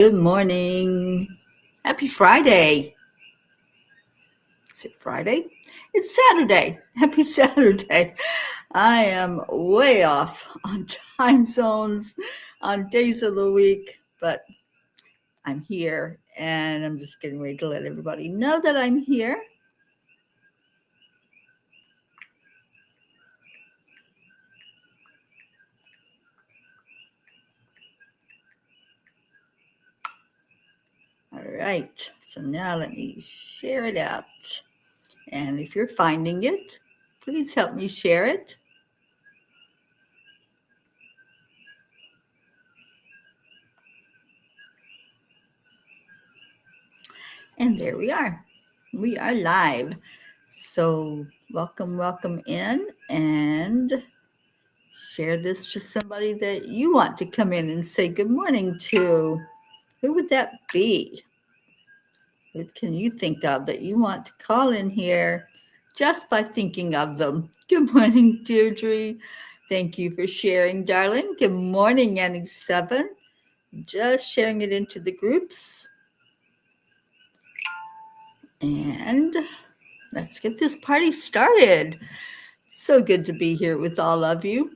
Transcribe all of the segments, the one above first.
Good morning. Happy Friday. Is it Friday? It's Saturday. Happy Saturday. I am way off on time zones, on days of the week, but I'm here and I'm just getting ready to let everybody know that I'm here. All right. So now let me share it out. And if you're finding it, please help me share it. And there we are. We are live. So welcome in and share this to somebody that you want to come in and say good morning to. Who would that be? Who can you think of that you want to call in here just by thinking of them? Good morning, Deirdre. Thank you for sharing, darling. Good morning, Annie7. Just sharing it into the groups. And let's get this party started. So good to be here with all of you.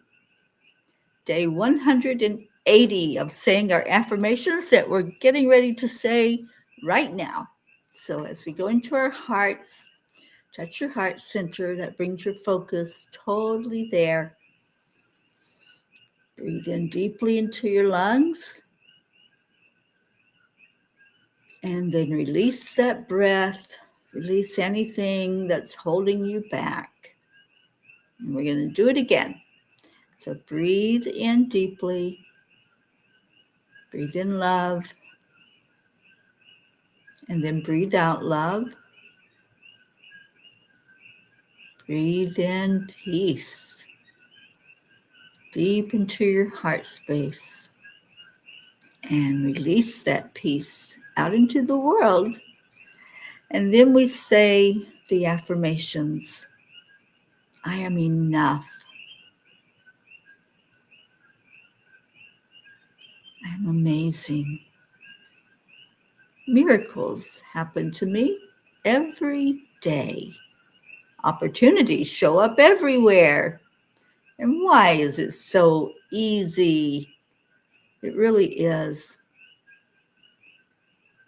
Day 180 of saying our affirmations that we're getting ready to say right now. So as we go into our hearts, touch your heart center, that brings your focus totally there. Breathe in deeply into your lungs. And then release that breath. Release anything that's holding you back. And we're going to do it again. So breathe in deeply. Breathe in love. And then breathe out love. Breathe in peace. Deep into your heart space. And release that peace out into the world. And then we say the affirmations. I am enough. I am amazing. Miracles happen to me every day. Opportunities show up everywhere. And why is it so easy? It really is.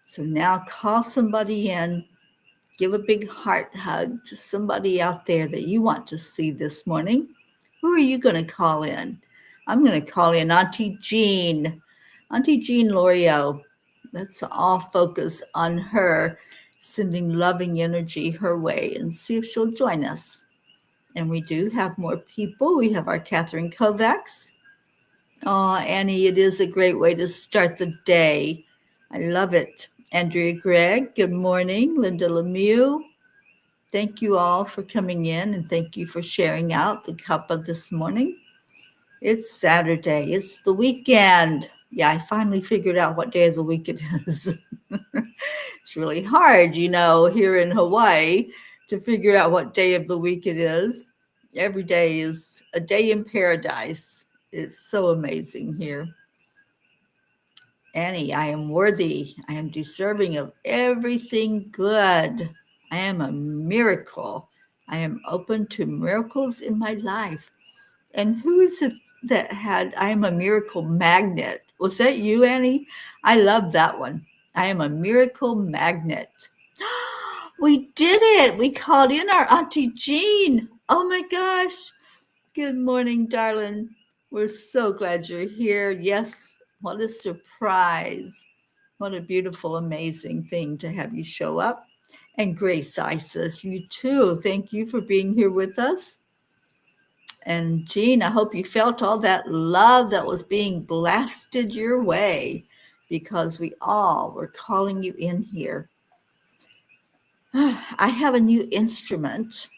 So now call somebody in. Give a big heart hug to somebody out there that you want to see this morning. Who are you going to call in? I'm going to call in Auntie Jean. Auntie Jean L'Oreal. Let's all focus on her, sending loving energy her way and see if she'll join us. And we do have more people. We have our Catherine Kovacs. Oh, Annie, it is a great way to start the day. I love it. Andrea Gregg, good morning. Linda Lemieux, thank you all for coming in and thank you for sharing out the cuppa this morning. It's Saturday. It's the weekend. Yeah, I finally figured out what day of the week it is. It's really hard, here in Hawaii to figure out what day of the week it is. Every day is a day in paradise. It's so amazing here. Annie, I am worthy. I am deserving of everything good. I am a miracle. I am open to miracles in my life. And who is it that had, I am a miracle magnet? Was that you, Annie? I love that one. I am a miracle magnet. We did it. We called in our Auntie Jean. Oh my gosh. Good morning, darling. We're so glad you're here. Yes, what a surprise. What a beautiful, amazing thing to have you show up. And Grace Isis, you too. Thank you for being here with us. And Jean, I hope you felt all that love that was being blasted your way because we all were calling you in here. I have a new instrument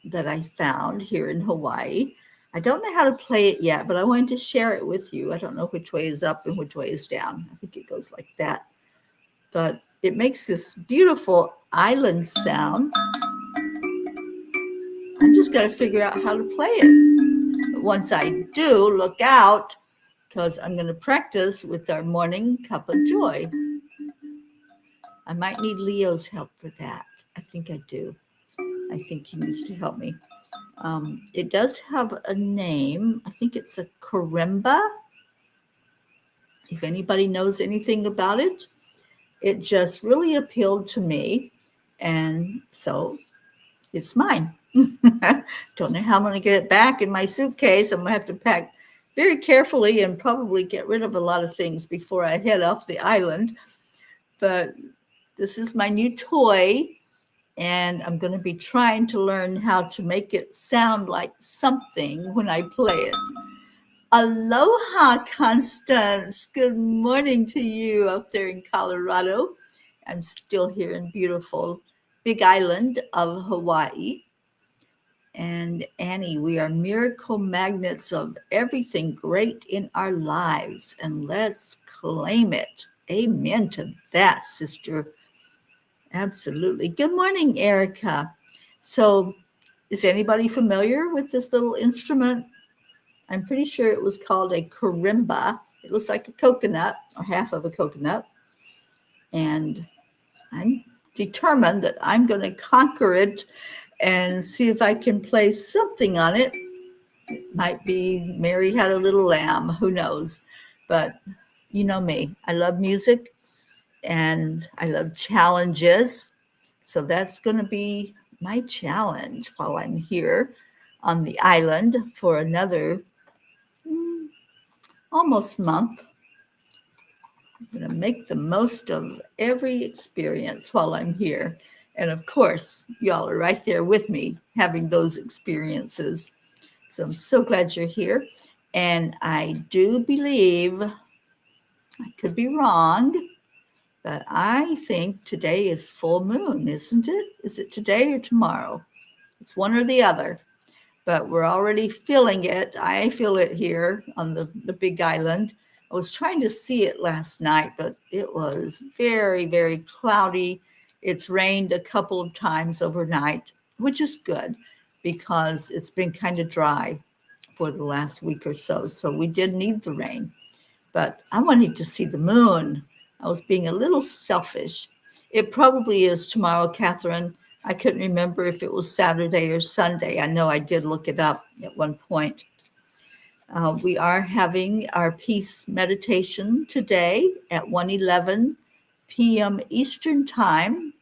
that I found here in Hawaii. I don't know how to play it yet, but I wanted to share it with you. I don't know which way is up and which way is down. I think it goes like that. But it makes this beautiful island sound. I'm just got to figure out how to play it. But once I do, look out, because I'm going to practice with our Morning Cuppa Joy. I might need Leo's help for that. I think I do. I think he needs to help me. It does have a name. I think it's a karimba. If anybody knows anything about it, it just really appealed to me. And so it's mine. Don't know how I'm going to get it back in my suitcase. I'm going to have to pack very carefully and probably get rid of a lot of things before I head off the island. But this is my new toy, and I'm going to be trying to learn how to make it sound like something when I play it. Aloha, Constance. Good morning to you out there in Colorado. I'm still here in beautiful Big Island of Hawaii. And Annie, we are miracle magnets of everything great in our lives, and let's claim it. Amen to that, sister. Absolutely. Good morning, Erica. So, is anybody familiar with this little instrument? I'm pretty sure it was called a karimba. It looks like a coconut or half of a coconut. And I'm determined that I'm going to conquer it and see if I can play something on it. It might be Mary Had a Little Lamb, who knows? But you know me, I love music and I love challenges. So that's going to be my challenge while I'm here on the island for another almost month. I'm going to make the most of every experience while I'm here. And of course, y'all are right there with me having those experiences. So I'm so glad you're here. And I do believe, I could be wrong, but I think today is full moon, isn't it? Is it today or tomorrow? It's one or the other. But we're already feeling it. I feel it here on the Big Island. I was trying to see it last night, but it was very, very cloudy. It's rained a couple of times overnight, which is good because it's been kind of dry for the last week or so. So we did need the rain, but I wanted to see the moon. I was being a little selfish. It probably is tomorrow, Catherine. I couldn't remember if it was Saturday or Sunday. I know I did look it up at one point. We are having our peace meditation today at 1:11 p.m. Eastern Time,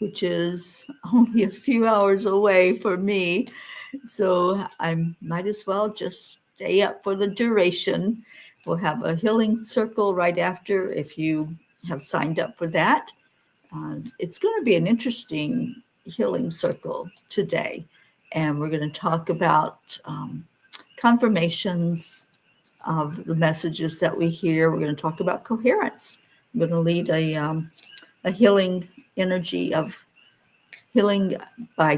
which is only a few hours away for me. So I might as well just stay up for the duration. We'll have a healing circle right after if you have signed up for that. It's going to be an interesting healing circle today. And we're going to talk about confirmations of the messages that we hear. We're going to talk about coherence. I'm going to lead a healing energy of healing by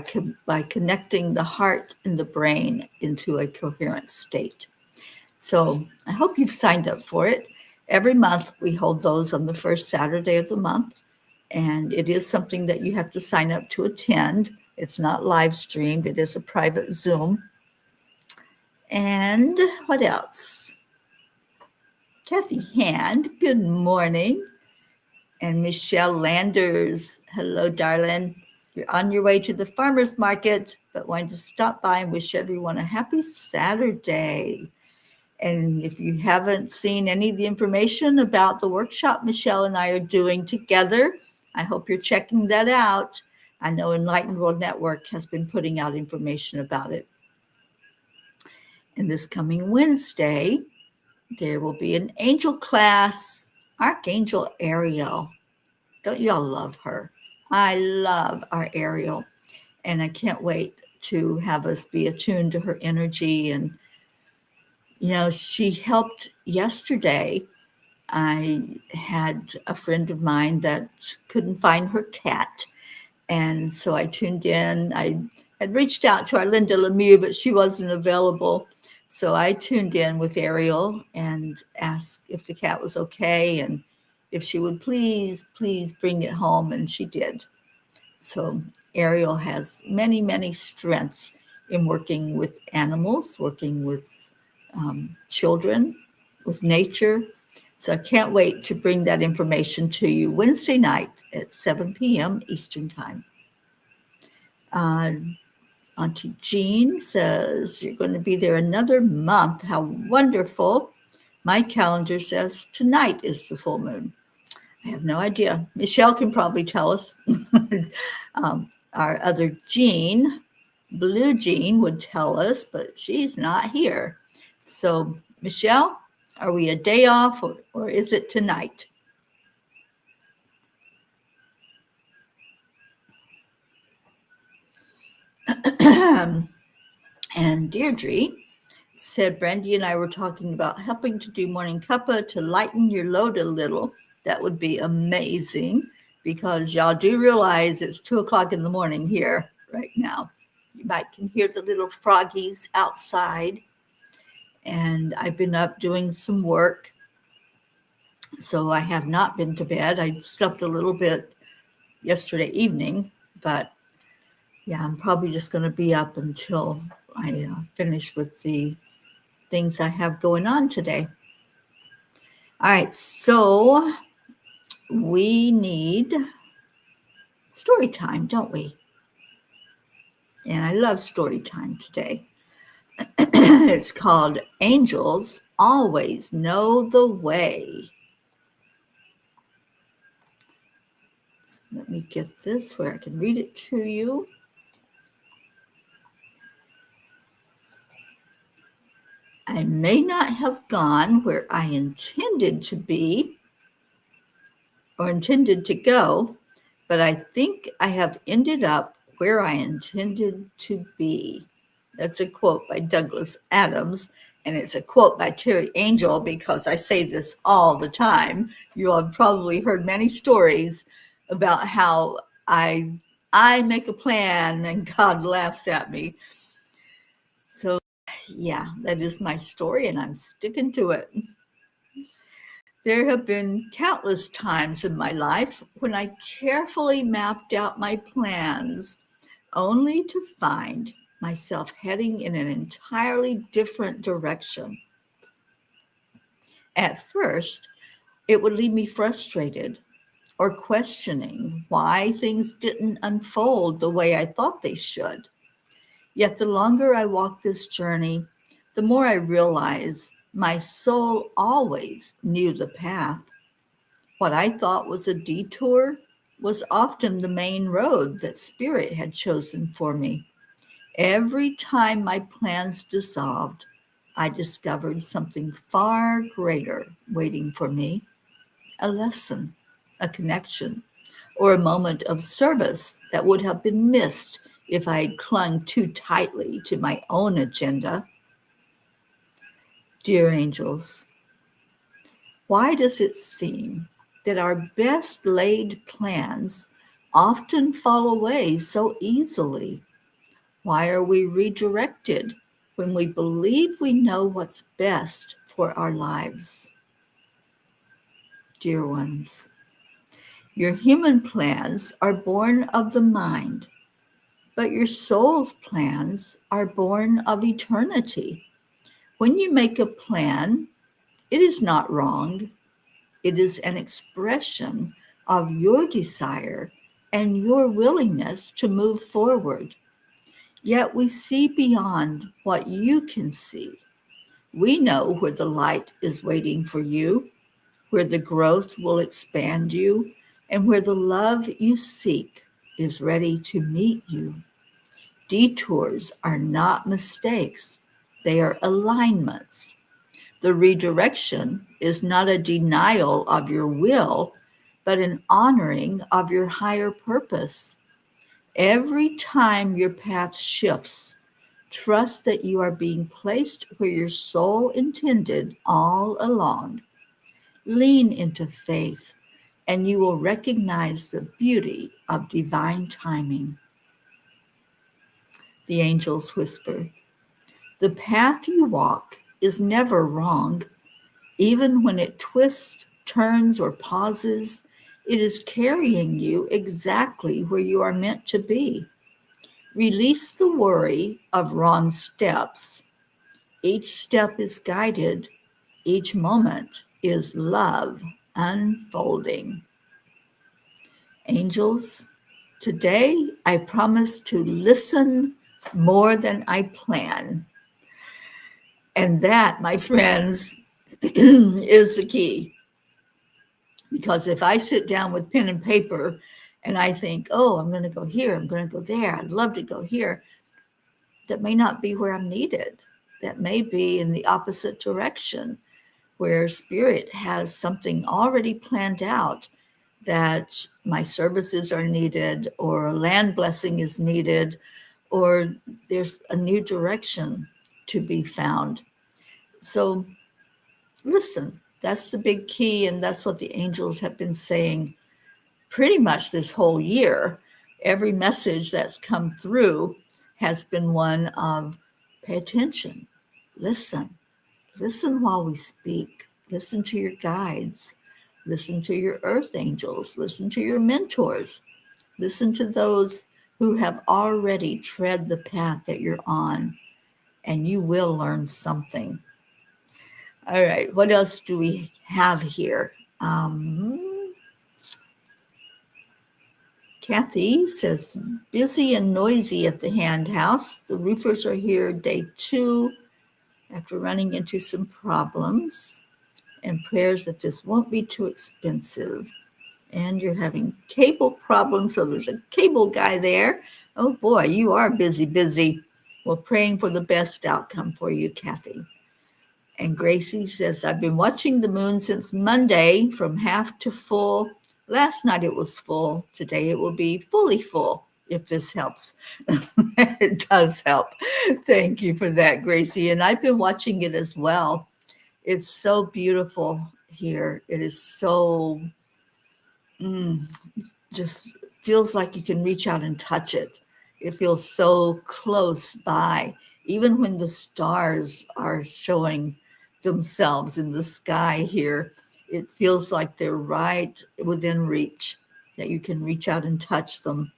connecting the heart and the brain into a coherent state. So I hope you've signed up for it. Every month we hold those on the first Saturday of the month. And it is something that you have to sign up to attend. It's not live streamed. It is a private Zoom. And what else? Kathy Hand, good morning. And Michelle Landers, hello, darling. You're on your way to the farmer's market, but wanted to stop by and wish everyone a happy Saturday. And if you haven't seen any of the information about the workshop Michelle and I are doing together, I hope you're checking that out. I know Enlightened World Network has been putting out information about it. And this coming Wednesday, there will be an angel class, Archangel Ariel. Don't y'all love her? I love our Ariel. And I can't wait to have us be attuned to her energy. And, you know, she helped yesterday. I had a friend of mine that couldn't find her cat. And so I tuned in. I had reached out to our Linda Lemieux, but she wasn't available. So I tuned in with Ariel and asked if the cat was okay and if she would please bring it home. And she did. So Ariel has many, many strengths in working with animals, working with children, with nature. So I can't wait to bring that information to you Wednesday night at 7 p.m. Eastern Time. Auntie Jean says, you're going to be there another month. How wonderful. My calendar says tonight is the full moon. I have no idea. Michelle can probably tell us. Our other Jean, Blue Jean, would tell us, but she's not here. So, Michelle, are we a day off or is it tonight? And Deirdre said, Brandy and I were talking about helping to do Morning Cuppa to lighten your load a little. That would be amazing because y'all do realize it's 2 o'clock in the morning here right now. You might can hear the little froggies outside. And I've been up doing some work. So I have not been to bed. I slept a little bit yesterday evening, but yeah, I'm probably just going to be up until I finish with the things I have going on today. All right, so we need story time, don't we? And I love story time today. It's called Angels Always Know the Way. So let me get this where I can read it to you. I may not have gone where I intended to be or intended to go, but I think I have ended up where I intended to be. That's a quote by Douglas Adams, and it's a quote by Teri Angel because I say this all the time. You all have probably heard many stories about how I make a plan and God laughs at me. So yeah, that is my story and I'm sticking to it. There have been countless times in my life when I carefully mapped out my plans, only to find myself heading in an entirely different direction. At first, it would leave me frustrated or questioning why things didn't unfold the way I thought they should. Yet the longer I walk this journey, the more I realize my soul always knew the path. What I thought was a detour was often the main road that Spirit had chosen for me. Every time my plans dissolved, I discovered something far greater waiting for me, a lesson, a connection, or a moment of service that would have been missed if I had clung too tightly to my own agenda. Dear angels, why does it seem that our best laid plans often fall away so easily? Why are we redirected when we believe we know what's best for our lives? Dear ones, your human plans are born of the mind, but your soul's plans are born of eternity. When you make a plan, it is not wrong. It is an expression of your desire and your willingness to move forward. Yet we see beyond what you can see. We know where the light is waiting for you, where the growth will expand you, and where the love you seek is ready to meet you. Detours are not mistakes, they are alignments. The redirection is not a denial of your will, but an honoring of your higher purpose. Every time your path shifts, trust that you are being placed where your soul intended all along. Lean into faith, and you will recognize the beauty of divine timing. The angels whisper, the path you walk is never wrong. Even when it twists, turns, or pauses, it is carrying you exactly where you are meant to be. Release the worry of wrong steps. Each step is guided, each moment is love unfolding. Angels, today I promise to listen more than I plan. And that, my friends, is the key. Because if I sit down with pen and paper and I think, oh, I'm going to go here, I'm going to go there, I'd love to go here, that may not be where I'm needed. That may be in the opposite direction, where Spirit has something already planned out, that my services are needed, or a land blessing is needed, or there's a new direction to be found. So listen, that's the big key, and that's what the angels have been saying pretty much this whole year. Every message that's come through has been one of pay attention, listen, listen while we speak, listen to your guides, listen to your earth angels, listen to your mentors, listen to those who have already tread the path that you're on, and you will learn something. All right, what else do we have here? Kathy says, busy and noisy at the hand house. The roofers are here day 2 after running into some problems, and prayers that this won't be too expensive. And you're having cable problems, so there's a cable guy there. Oh boy, you are busy. Well, praying for the best outcome for you, Kathy. And Gracie says, I've been watching the moon since Monday from half to full. Last night it was full. Today it will be fully full, if this helps. It does help. Thank you for that, Gracie. And I've been watching it as well. It's so beautiful here. It is so, just feels like you can reach out and touch it. It feels so close by, even when the stars are showing themselves in the sky here. It feels like they're right within reach, that you can reach out and touch them.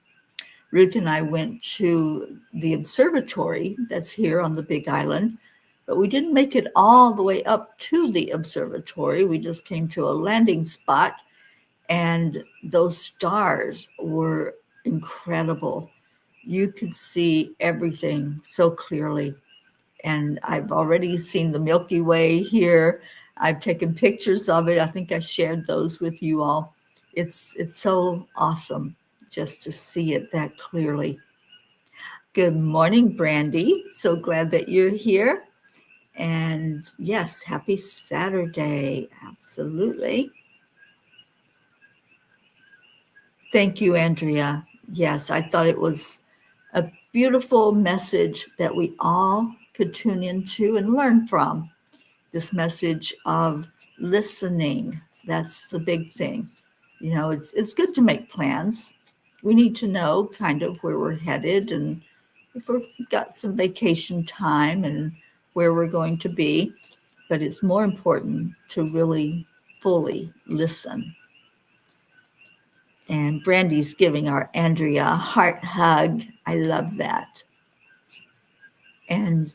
Ruth and I went to the observatory that's here on the Big Island, but we didn't make it all the way up to the observatory. We just came to a landing spot, and those stars were incredible. You could see everything so clearly. And I've already seen the Milky Way here. I've taken pictures of it. I think I shared those with you all. It's so awesome just to see it that clearly. Good morning, Brandy. So glad that you're here. And yes, happy Saturday. Absolutely. Thank you, Andrea. Yes, I thought it was a beautiful message that we all could tune into and learn from. This message of listening. That's the big thing. You know, it's good to make plans. We need to know kind of where we're headed, and if we've got some vacation time and where we're going to be. But it's more important to really fully listen. And Brandy's giving our Andrea a heart hug. I love that. And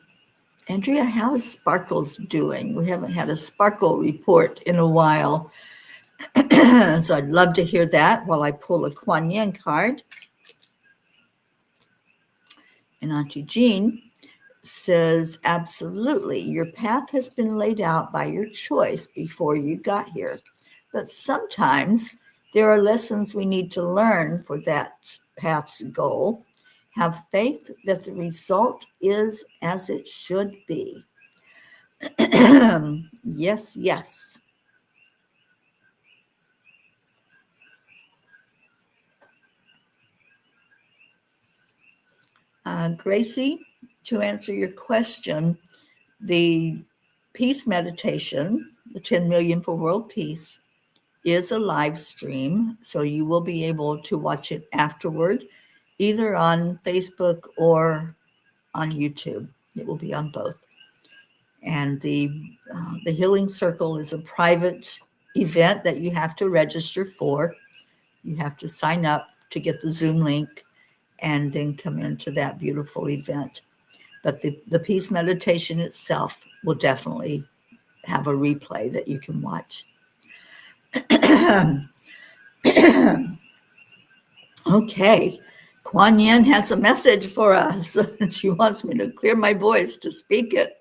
Andrea, how is Sparkles doing? We haven't had a Sparkle report in a while. So I'd love to hear that while I pull a Kuan Yin card. And Auntie Jean says, absolutely, your path has been laid out by your choice before you got here. But sometimes there are lessons we need to learn for that path's goal. Have faith that the result is as it should be. Yes, yes. Gracie, to answer your question, the peace meditation, the 10 million for world peace, is a live stream. So you will be able to watch it afterward, either on Facebook or on YouTube. It will be on both. And the Healing Circle is a private event that you have to register for. You have to sign up to get the Zoom link and then come into that beautiful event. But the peace meditation itself will definitely have a replay that you can watch. Okay, Kuan Yin has a message for us. She wants me to clear my voice to speak it.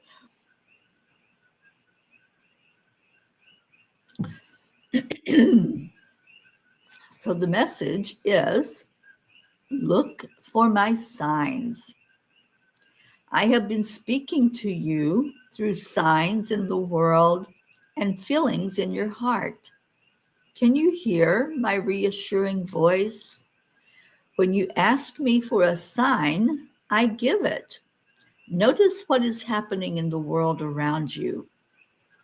So the message is, look for my signs. I have been speaking to you through signs in the world and feelings in your heart. Can you hear my reassuring voice? When you ask me for a sign, I give it. Notice what is happening in the world around you.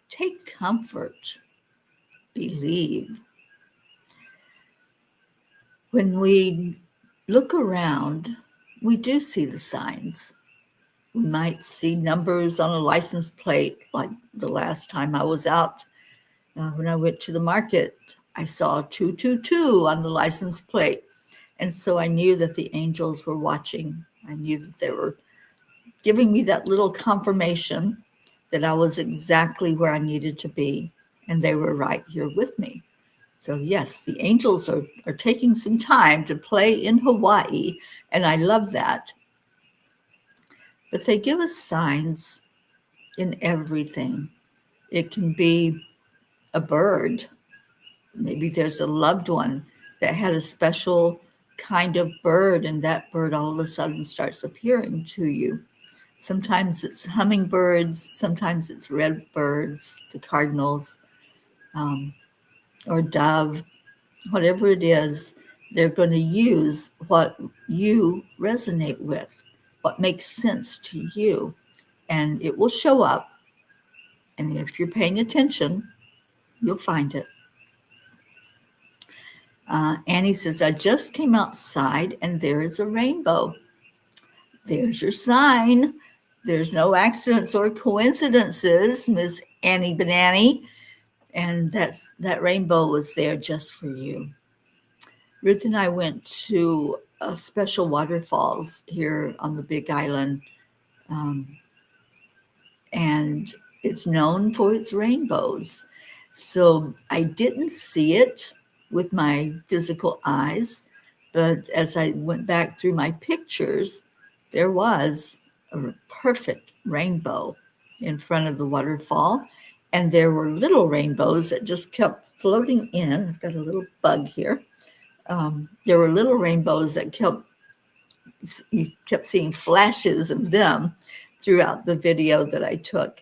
Take comfort. Believe. When we look around, we do see the signs. We might see numbers on a license plate, like the last time I was out. When I went to the market, I saw 222 on the license plate. And so I knew that the angels were watching. I knew that they were giving me that little confirmation that I was exactly where I needed to be. And they were right here with me. So yes, the angels are taking some time to play in Hawaii. And I love that. But they give us signs in everything. It can be a bird. Maybe there's a loved one that had a special kind of bird, and that bird all of a sudden starts appearing to you. Sometimes it's hummingbirds, sometimes it's red birds, the cardinals, or dove, whatever it is, they're going to use what you resonate with, what makes sense to you, and it will show up. And if you're paying attention, you'll find it. Annie says, I just came outside and there is a rainbow. There's your sign. There's no accidents or coincidences, Miss Annie Banani. And that rainbow was there just for you. Ruth and I went to a special waterfalls here on the Big Island. And it's known for its rainbows. So I didn't see it with my physical eyes, but as I went back through my pictures, there was a perfect rainbow in front of the waterfall. And there were little rainbows that just kept floating in. I've got a little bug here. There were little rainbows that you kept seeing flashes of them throughout the video that I took.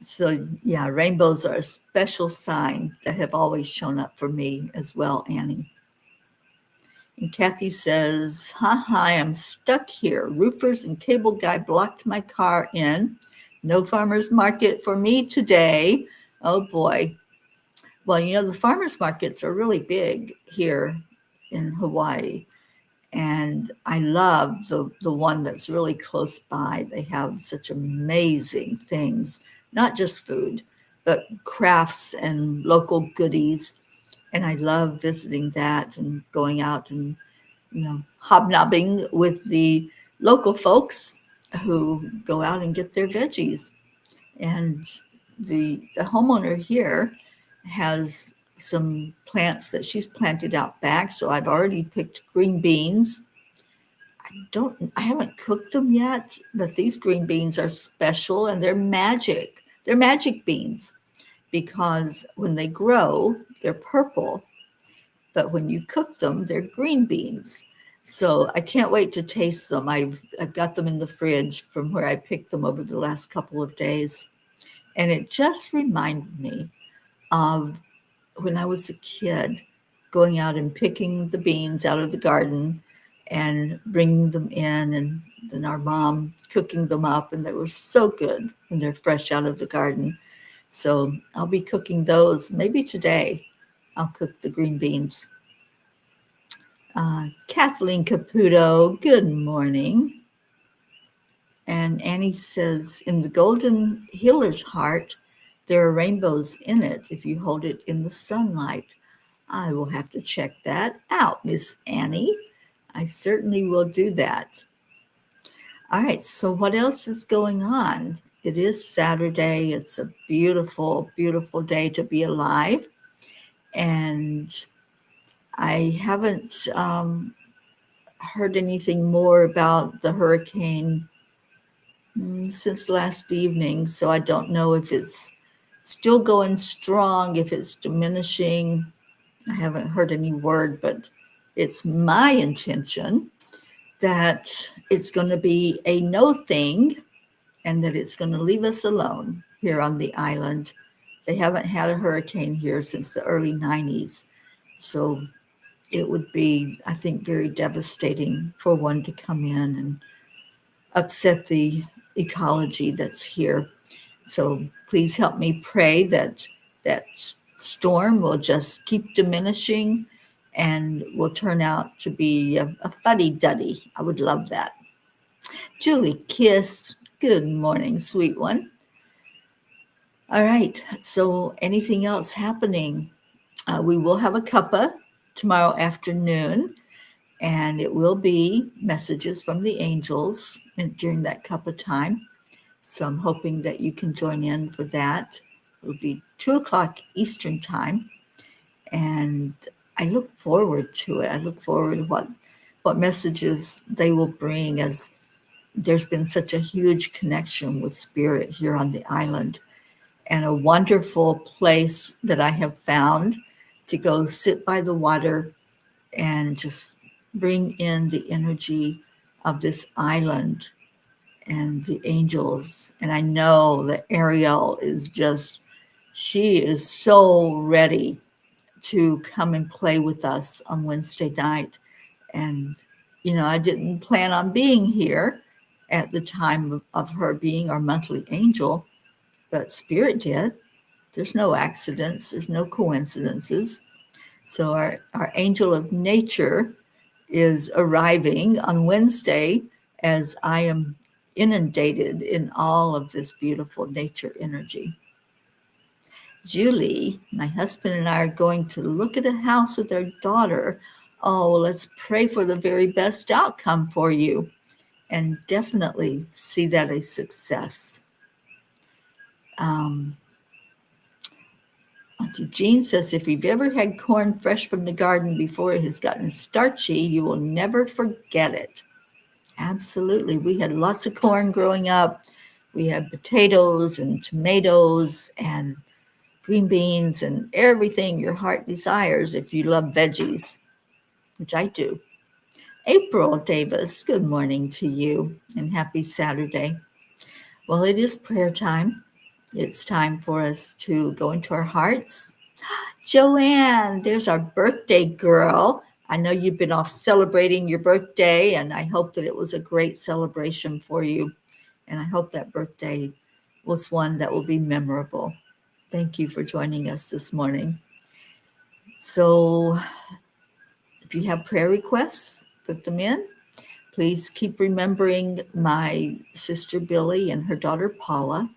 So yeah, rainbows are a special sign that have always shown up for me as well, Annie. And Kathy says, hi, I'm stuck here. Roofers and cable guy blocked my car in. No farmer's market for me today. Oh boy. Well, the farmer's markets are really big here in Hawaii. And I love the one that's really close by. They have such amazing things, not just food, but crafts and local goodies. And I love visiting that and going out and, hobnobbing with the local folks who go out and get their veggies. And the homeowner here has some plants that she's planted out back. So I've already picked green beans. I haven't cooked them yet, but these green beans are special and they're magic. They're magic beans because when they grow, they're purple, but when you cook them, they're green beans. So I can't wait to taste them. I've got them in the fridge from where I picked them over the last couple of days. And it just reminded me of when I was a kid, going out and picking the beans out of the garden and bringing them in, and then our mom cooking them up, and they were so good when they're fresh out of the garden. So I'll be cooking those. Maybe today I'll cook the green beans. Kathleen Caputo, good morning. And Annie says, in the golden healer's heart, there are rainbows in it if you hold it in the sunlight. I will have to check that out, Miss Annie. I certainly will do that. All right, so what else is going on? It is Saturday. It's a beautiful, beautiful day to be alive. And I haven't heard anything more about the hurricane since last evening. So I don't know if it's still going strong, if it's diminishing. I haven't heard any word, but it's my intention that it's going to be a no thing and that it's going to leave us alone here on the island. They haven't had a hurricane here since the early 90s. So it would be, I think, very devastating for one to come in and upset the ecology that's here. So please help me pray that that storm will just keep diminishing and will turn out to be a fuddy-duddy. I would love that. Julie Kiss, good morning, sweet one. All right, so anything else happening? We will have a cuppa tomorrow afternoon, and it will be messages from the angels during that cuppa time. So I'm hoping that you can join in for that. It will be 2:00 Eastern time, and I look forward to it. I look forward to what messages they will bring, as there's been such a huge connection with spirit here on the island, and a wonderful place that I have found to go sit by the water and just bring in the energy of this island and the angels. And I know that Ariel is just, she is so ready to come and play with us on Wednesday night. And, I didn't plan on being here at the time of her being our monthly angel, but Spirit did. There's no accidents, there's no coincidences. So our angel of nature is arriving on Wednesday as I am inundated in all of this beautiful nature energy. Julie, my husband and I are going to look at a house with our daughter. Oh, let's pray for the very best outcome for you and definitely see that a success. Auntie Jean says, if you've ever had corn fresh from the garden before it has gotten starchy, you will never forget it. Absolutely. We had lots of corn growing up. We had potatoes and tomatoes and green beans and everything your heart desires if you love veggies, which I do. April Davis, good morning to you and happy Saturday. Well, it is prayer time. It's time for us to go into our hearts. Joanne, there's our birthday girl. I know you've been off celebrating your birthday, and I hope that it was a great celebration for you. And I hope that birthday was one that will be memorable. Thank you for joining us this morning. So if you have prayer requests, put them in. Please keep remembering my sister Billy and her daughter Paula.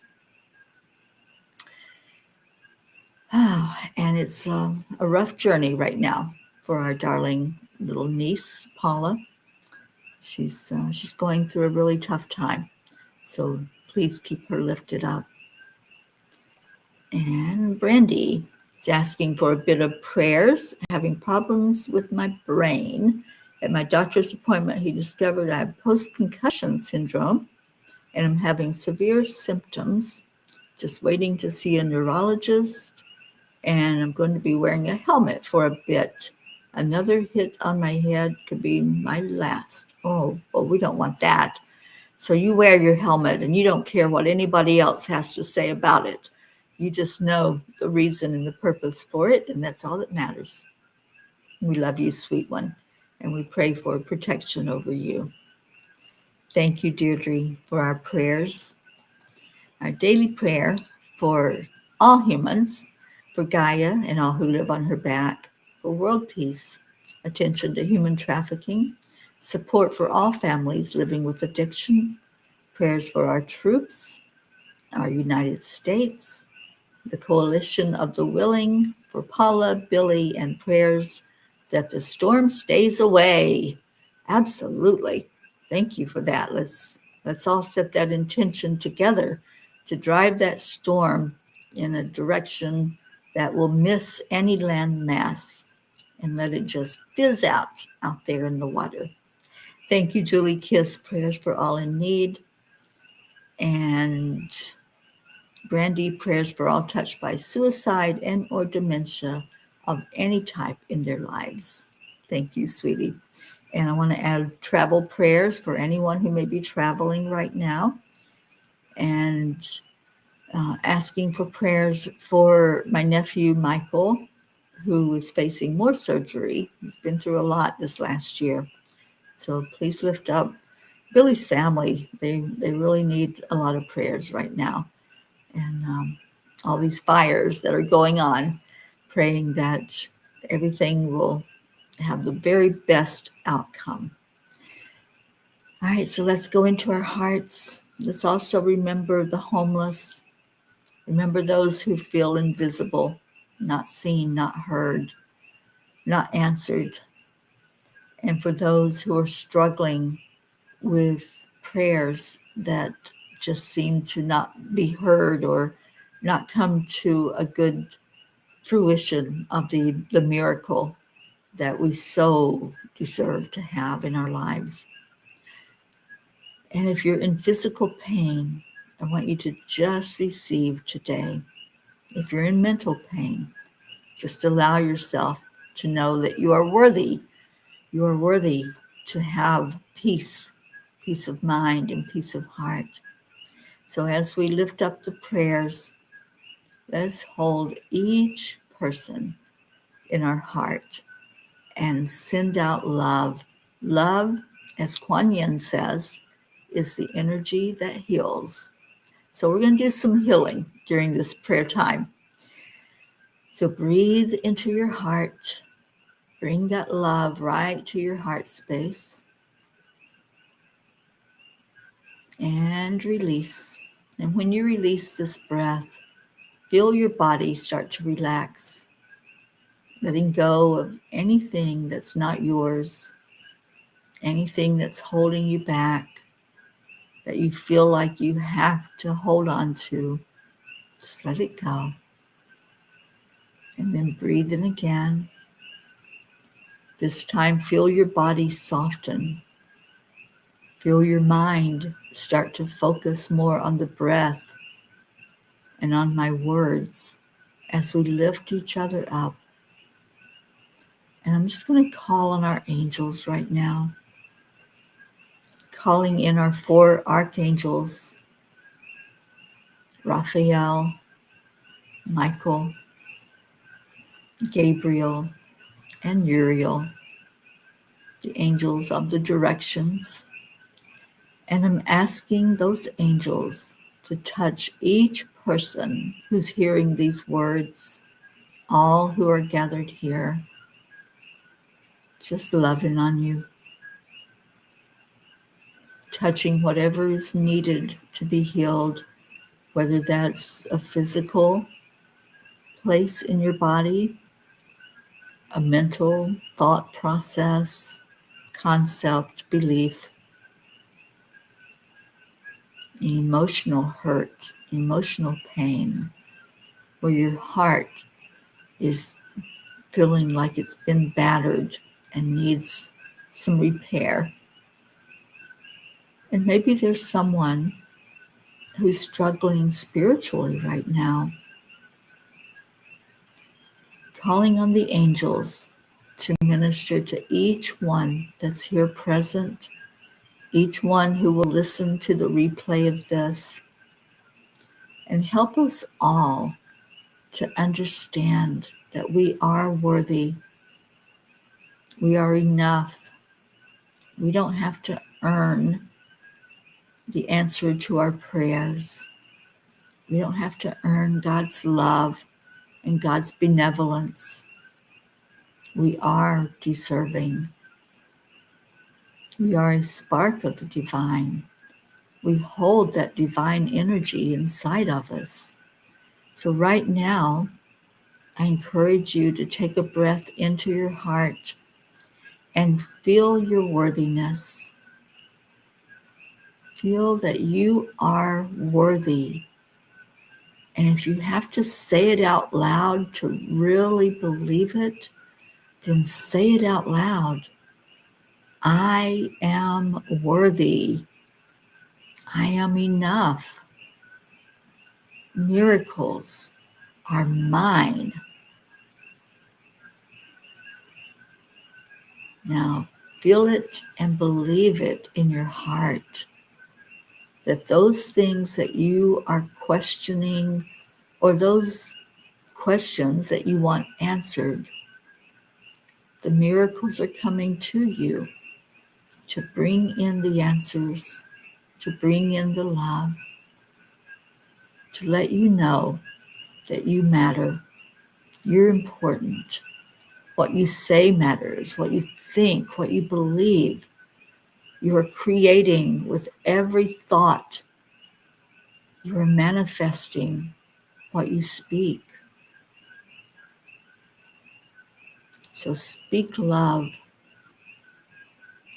And it's a rough journey right now for our darling little niece, Paula. She's going through a really tough time. So please keep her lifted up. And Brandy is asking for a bit of prayers, having problems with my brain. At my doctor's appointment, he discovered I have post-concussion syndrome, and I'm having severe symptoms. Just waiting to see a neurologist, and I'm going to be wearing a helmet for a bit. Another hit on my head could be my last. Oh, well, we don't want that. So you wear your helmet, and you don't care what anybody else has to say about it. You just know the reason and the purpose for it, and that's all that matters. We love you, sweet one, and we pray for protection over you. Thank you, Deirdre, for our prayers. Our daily prayer for all humans, for Gaia and all who live on her back, for world peace, attention to human trafficking, support for all families living with addiction, prayers for our troops, our United States, the coalition of the willing, for Paula, Billy, and prayers that the storm stays away. Absolutely. Thank you for that. Let's all set that intention together to drive that storm in a direction that will miss any land mass and let it just fizz out there in the water. Thank you, Julie Kiss. Prayers for all in need. And Brandy, prayers for all touched by suicide and or dementia of any type in their lives. Thank you, sweetie. And I want to add travel prayers for anyone who may be traveling right now. And asking for prayers for my nephew, Michael, who is facing more surgery. He's been through a lot this last year. So please lift up Billy's family. They really need a lot of prayers right now. And all these fires that are going on, praying that everything will have the very best outcome. All right, so let's go into our hearts. Let's also remember the homeless. Remember those who feel invisible, not seen, not heard, not answered. And for those who are struggling with prayers that just seem to not be heard or not come to a good fruition of the miracle that we so deserve to have in our lives. And if you're in physical pain, I want you to just receive today. If you're in mental pain, just allow yourself to know that you are worthy. You are worthy to have peace of mind and peace of heart. So as we lift up the prayers, let's hold each person in our heart and send out love. Love, as Kuan Yin says, is the energy that heals. So we're going to do some healing during this prayer time. So breathe into your heart. Bring that love right to your heart space. And release. And when you release this breath, feel your body start to relax, letting go of anything that's not yours, anything that's holding you back, that you feel like you have to hold on to. Just let it go. And then breathe in again. This time, feel your body soften. Feel your mind start to focus more on the breath and on my words as we lift each other up. And I'm just going to call on our angels right now, calling in our 4 archangels, Raphael, Michael, Gabriel, and Uriel, the angels of the directions. And I'm asking those angels to touch each person who's hearing these words, all who are gathered here, just loving on you, touching whatever is needed to be healed, whether that's a physical place in your body, a mental thought process, concept, belief, emotional hurt, emotional pain, where your heart is feeling like it's been battered and needs some repair. And maybe there's someone who's struggling spiritually right now, calling on the angels to minister to each one that's here present, each one who will listen to the replay of this, and help us all to understand that we are worthy. We are enough. We don't have to earn the answer to our prayers. We don't have to earn God's love and God's benevolence. We are deserving. We are a spark of the divine. We hold that divine energy inside of us. So right now, I encourage you to take a breath into your heart and feel your worthiness. Feel that you are worthy And if you have to say it out loud to really believe it, then say it out loud. I am worthy. I am enough. Miracles are mine. Now, feel it and believe it in your heart that those things that you are questioning or those questions that you want answered, the miracles are coming to you to bring in the answers, to bring in the love, to let you know that you matter. You're important. What you say matters, what you think, what you believe. You are creating with every thought. You are manifesting what you speak. So speak love.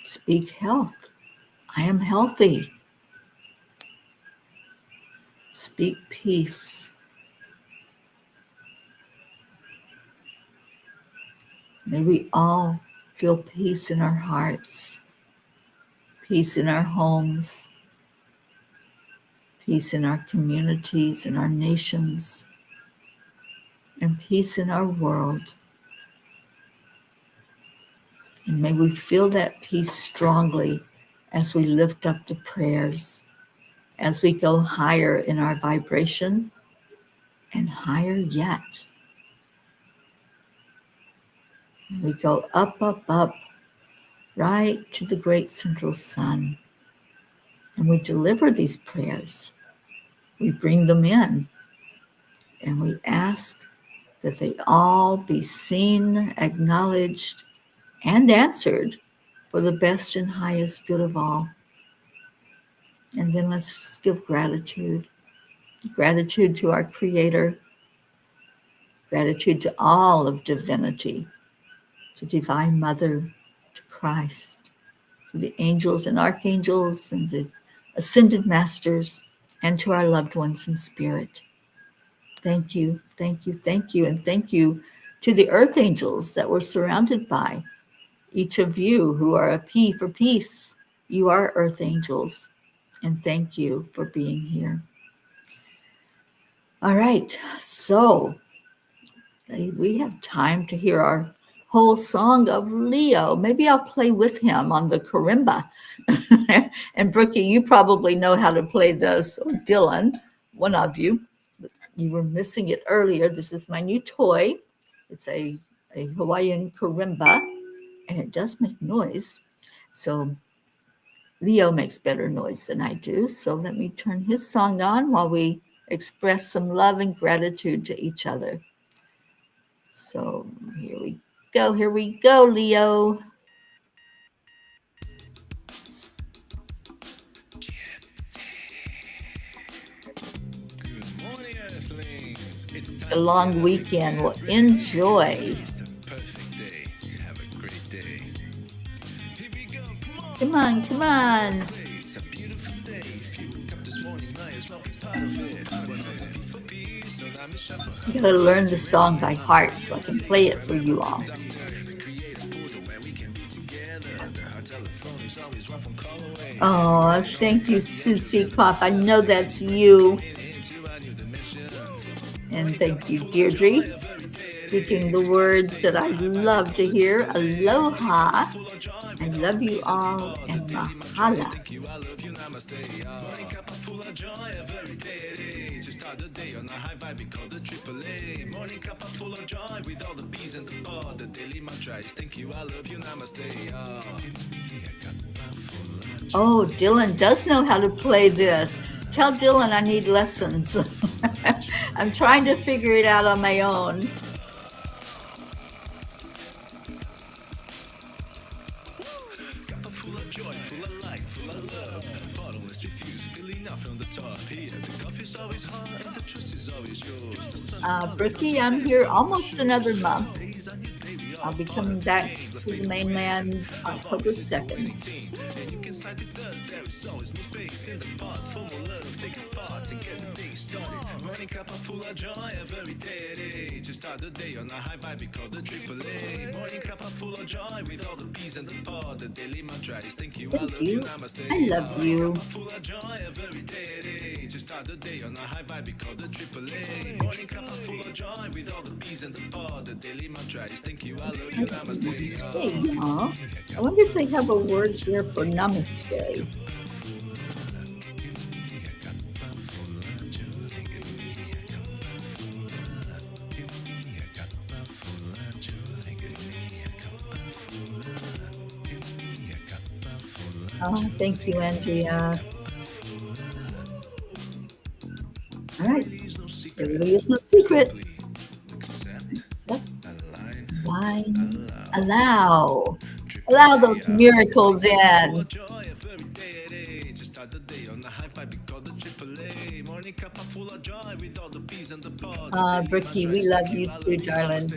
Speak health. I am healthy. Speak peace. May we all feel peace in our hearts, peace in our homes, peace in our communities, in our nations, and peace in our world. And may we feel that peace strongly as we lift up the prayers, as we go higher in our vibration and higher yet. We go up, up, up, right to the great central sun. And we deliver these prayers. We bring them in and we ask that they all be seen, acknowledged, and answered for the best and highest good of all. And then let's give gratitude. Gratitude to our Creator. Gratitude to all of divinity, to Divine Mother, to Christ, to the angels and archangels and the ascended masters, and to our loved ones in spirit. Thank you, thank you, thank you, and thank you to the earth angels that we're surrounded by. Each of you who are a P for peace, you are earth angels, and thank you for being here. All right, so we have time to hear our whole song of Leo. Maybe I'll play with him on the karimba. And Brookie, you probably know how to play this, or Dylan, one of you. You were missing it earlier. This is my new toy. It's a Hawaiian karimba, and it does make noise. So Leo makes better noise than I do. So let me turn his song on while we express some love and gratitude to each other. So here we go, Leo. Good morning, Earthlings. It's time A long weekend. Well, enjoy. It's the perfect day to have a great day. Here we go, Come on, come on. It's a beautiful day. If you woke up this morning, might as well be part of it. Peace for peace, so let me shuffle. I gotta learn the song by heart so I can play it for you all. Oh, thank you, Susie Pop. I know that's you. And thank you, Deirdre, speaking the words that I love to hear. Aloha. I love you all, and mahala. Morning Cuppa full of joy every day. To start the day on a high vibe, we call the AAA. Morning Cuppa full of joy with all the bees and the pod. The daily mantra is thank you, I love you, namaste. Oh, Dylan does know how to play this. Tell Dylan I need lessons. I'm trying to figure it out on my own. Cuppa full of joy, full of light, full of love. Bottomless refuse, spilling out from the top. Here, the coffee's always hot and the trust is always yours. Brookie, I'm here almost another month. I'll be coming back to the mainland October 2nd. And you can slide the dust, there is always no space in the pot for more love, take a spot to get the day started. Morning cup full of joy every day. To start the day on a high vibe, we call the AAA. Morning cup full of joy with all the peas and the pod. The daily mantra is thank you, I Thank love you, you. namaste. I love you. Full of joy every day. To start the day on a high vibe, we call the AAA. Morning cup full of joy with all the peas and the pod. The daily mantra is thank you, I love you, namaste. Namaste, huh? I wonder if they have a word here for namaste. Oh, thank you, Andrea. All right. There really is no secret. Accept, line, allow. Allow those miracles in. Bricky, we love you too, darling.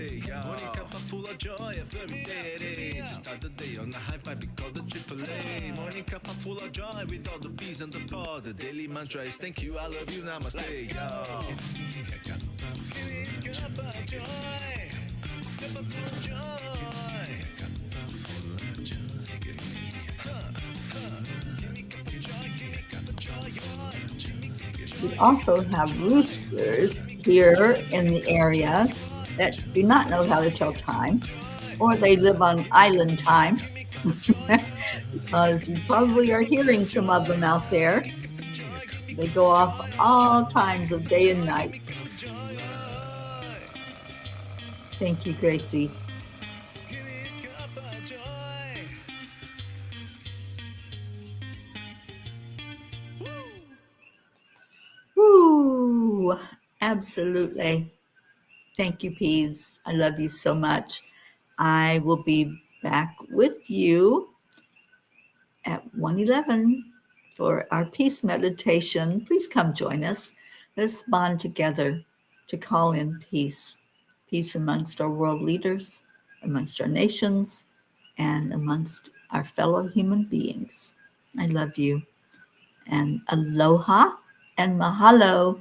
Full of joy every day. To start the day on a high vibe, we call the AAA. Morning cup full of joy with all the peas and the pod. The daily mantra is thank you, I love you, namaste. Give me a cup of joy. Cup of full of joy. Cup of joy. Give me cup of joy. Give me cup of joy. We also have roosters here in the area that do not know how to tell time, or they live on island time, because you probably are hearing some of them out there. They go off all times of day and night. Thank you, Gracie. Woo! Absolutely. Thank you, Peas. I love you so much. I will be back with you at 1:11 for our peace meditation. Please come join us. Let's bond together to call in peace. Peace amongst our world leaders, amongst our nations, and amongst our fellow human beings. I love you. And aloha and mahalo.